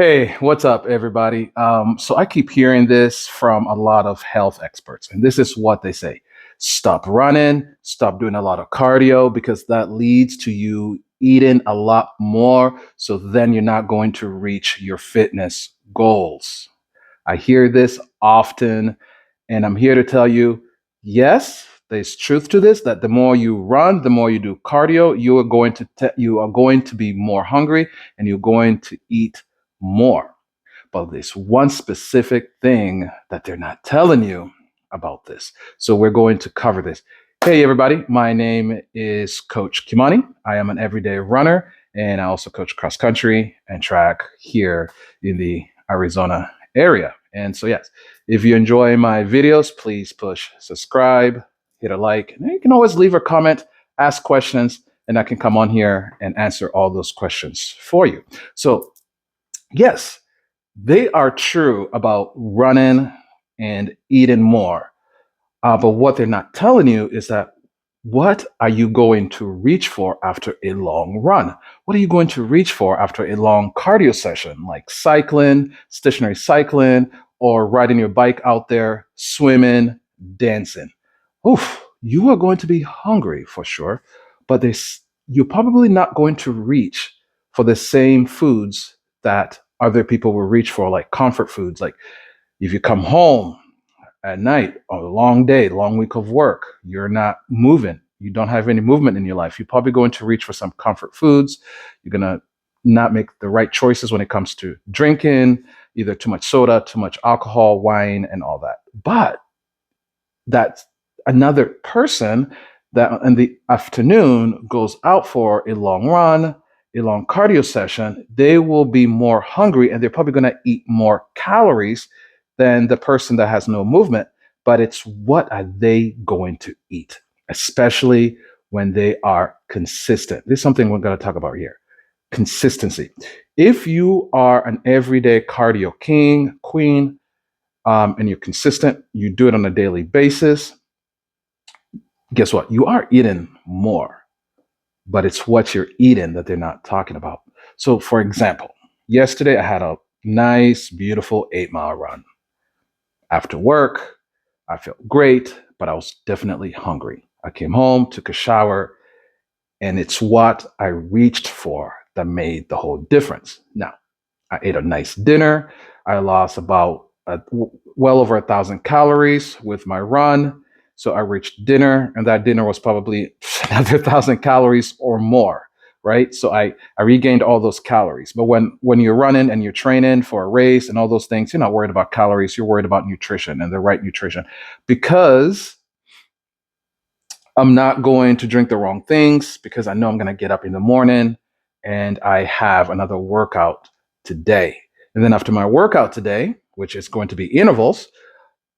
Hey, what's up, everybody? So I keep hearing this from a lot of health experts, and this is what they say: stop running, stop doing a lot of cardio because that leads to you eating a lot more. So then you're not going to reach your fitness goals. I hear this often, and I'm here to tell you, yes, there's truth to this. That the more you run, the more you do cardio, you are going to be more hungry, and you're going to eat more. But there's one specific thing that they're not telling you about this. So we're going to cover this. Hey, everybody. My name is Coach Kimani. I am an everyday runner, and I also coach cross country and track here in the Arizona area. And so, yes, if you enjoy my videos, please push subscribe, hit a like, and you can always leave a comment, ask questions, and I can come on here and answer all those questions for you. So, yes, they are true about running and eating more. But what they're not telling you is that what are you going to reach for after a long run? What are you going to reach for after a long cardio session, like cycling, stationary cycling, or riding your bike out there, swimming, dancing? Oof, you are going to be hungry for sure, but you're probably not going to reach for the same foods that other people will reach for, like comfort foods. Like if you come home at night on a long day, long week of work, you're not moving, you don't have any movement in your life, you're probably going to reach for some comfort foods. You're going to not make the right choices when it comes to drinking, either too much soda, too much alcohol, wine, and all that. But that another person that in the afternoon goes out for a long run, a long cardio session, they will be more hungry and they're probably going to eat more calories than the person that has no movement. But it's what are they going to eat, especially when they are consistent. This is something we're going to talk about here: consistency. If you are an everyday cardio king, queen, and you're consistent, you do it on a daily basis, guess what? You are eating more, but it's what you're eating that they're not talking about. So, for example, yesterday I had a nice, beautiful 8 mile run. After work, I felt great, but I was definitely hungry. I came home, took a shower, and it's what I reached for that made the whole difference. Now, I ate a nice dinner. I lost about well over 1,000 calories with my run. So I reached dinner, and that dinner was probably another 1,000 calories or more, right? So I regained all those calories. But when you're running and you're training for a race and all those things, you're not worried about calories. You're worried about nutrition and the right nutrition, because I'm not going to drink the wrong things, because I know I'm going to get up in the morning and I have another workout today. And then after my workout today, which is going to be intervals,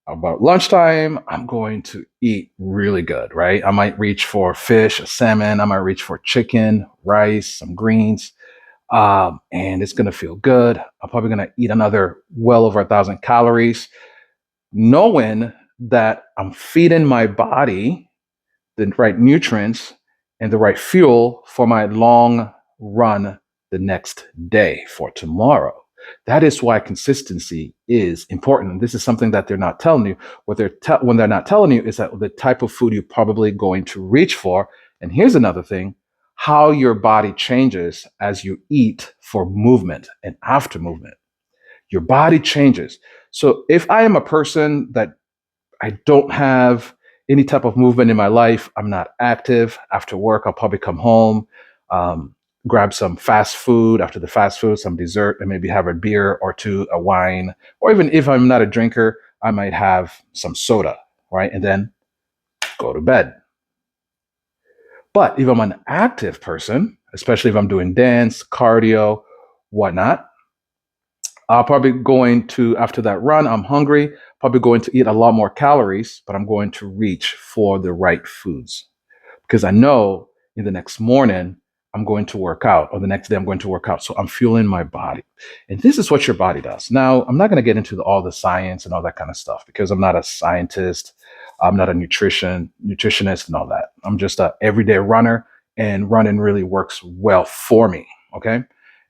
about lunchtime, I'm going to eat really good, right? I might reach for fish, a salmon. I might reach for chicken, rice, some greens, and it's going to feel good. I'm probably going to eat another well over 1,000 calories, knowing that I'm feeding my body the right nutrients and the right fuel for my long run the next day, for tomorrow. That is why consistency is important. This is something that they're not telling you. When they're not telling you is that the type of food you're probably going to reach for. And here's another thing: how your body changes as you eat for movement and after movement. Your body changes. So if I am a person that I don't have any type of movement in my life, I'm not active. After work, I'll probably come home, um, grab some fast food. After the fast food, some dessert, and maybe have a beer or two, a wine. Or even if I'm not a drinker, I might have some soda, right? And then go to bed. But if I'm an active person, especially if I'm doing dance, cardio, whatnot, I'll probably going to, after that run, I'm hungry, probably going to eat a lot more calories, but I'm going to reach for the right foods, because I know in the next morning I'm going to work out, or the next day I'm going to work out. So I'm fueling my body. And this is what your body does. Now, I'm not going to get into all the science and all that kind of stuff, because I'm not a scientist. I'm not a nutritionist and all that. I'm just a everyday runner, and running really works well for me. Okay.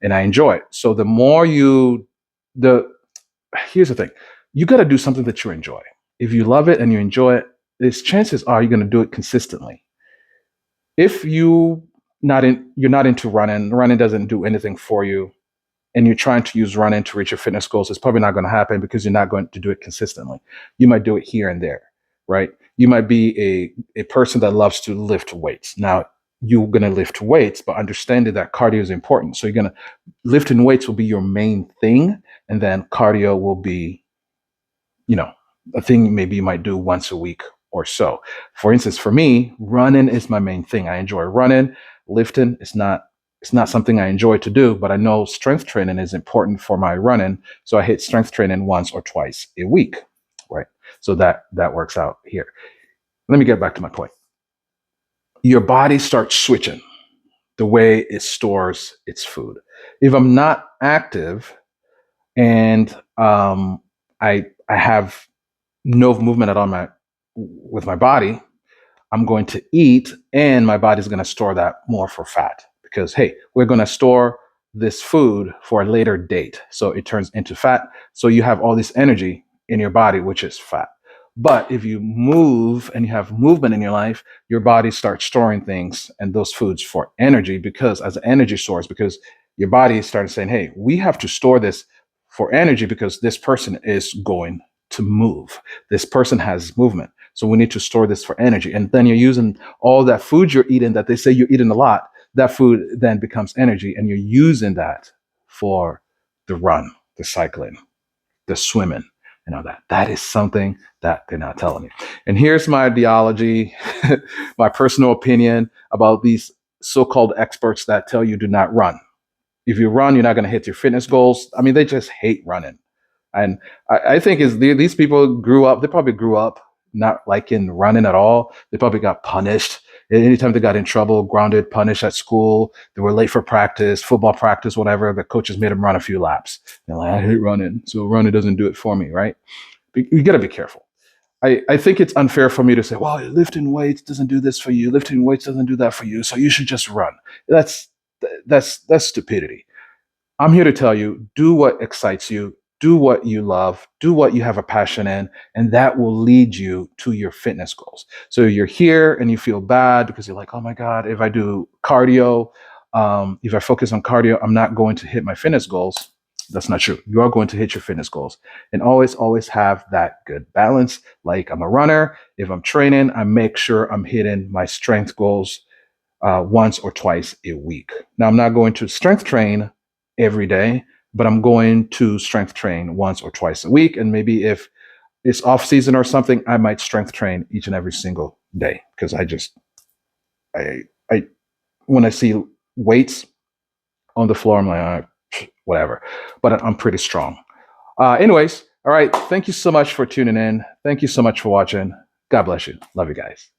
and I enjoy it. So the more you, the here's the thing, you got to do something that you enjoy. If you love it and you enjoy it, there's chances are you're going to do it consistently. If you're not into running doesn't do anything for you, and you're trying to use running to reach your fitness goals, it's probably not going to happen because you're not going to do it consistently. You might do it here and there, right? You might be a person that loves to lift weights. Now, you're going to lift weights, but understanding that cardio is important. So you're going to, lifting weights will be your main thing, and then cardio will be, you know, a thing maybe you might do once a week or so. For instance, for me, running is my main thing. I enjoy running. Lifting is not, it's not something I enjoy to do, but I know strength training is important for my running. So I hit strength training once or twice a week, right? So that works out here. Let me get back to my point. Your body starts switching the way it stores its food. If I'm not active and I have no movement at all with my body, I'm going to eat and my body's going to store that more for fat because, hey, we're going to store this food for a later date. So it turns into fat. So you have all this energy in your body, which is fat. But if you move and you have movement in your life, your body starts storing things and those foods for energy because as an energy source, because your body started saying, hey, we have to store this for energy because this person is going to move. This person has movement. So we need to store this for energy. And then you're using all that food you're eating that they say you're eating a lot. That food then becomes energy and you're using that for the run, the cycling, the swimming, and all that. That is something that they're not telling you. And here's my ideology, my personal opinion about these so-called experts that tell you do not run. If you run, you're not going to hit your fitness goals. I mean, they just hate running. And I think these people grew up, they probably grew up not liking running at all. They probably got punished. Anytime they got in trouble, grounded, punished at school, they were late for practice, football practice, whatever, the coaches made them run a few laps. They're like, I hate running, so running doesn't do it for me, right? You got to be careful. I think it's unfair for me to say, well, lifting weights doesn't do this for you. Lifting weights doesn't do that for you. So you should just run. That's stupidity. I'm here to tell you, do what excites you, do what you love, do what you have a passion in, and that will lead you to your fitness goals. So you're here and you feel bad because you're like, oh my God, if I do cardio, if I focus on cardio, I'm not going to hit my fitness goals. That's not true. You are going to hit your fitness goals. And always have that good balance. Like I'm a runner. If I'm training, I make sure I'm hitting my strength goals once or twice a week. Now, I'm not going to strength train every day, but I'm going to strength train once or twice a week. And maybe if it's off season or something, I might strength train each and every single day because I when I see weights on the floor, I'm like, whatever. But I'm pretty strong. Anyways, all right. Thank you so much for tuning in. Thank you so much for watching. God bless you. Love you guys.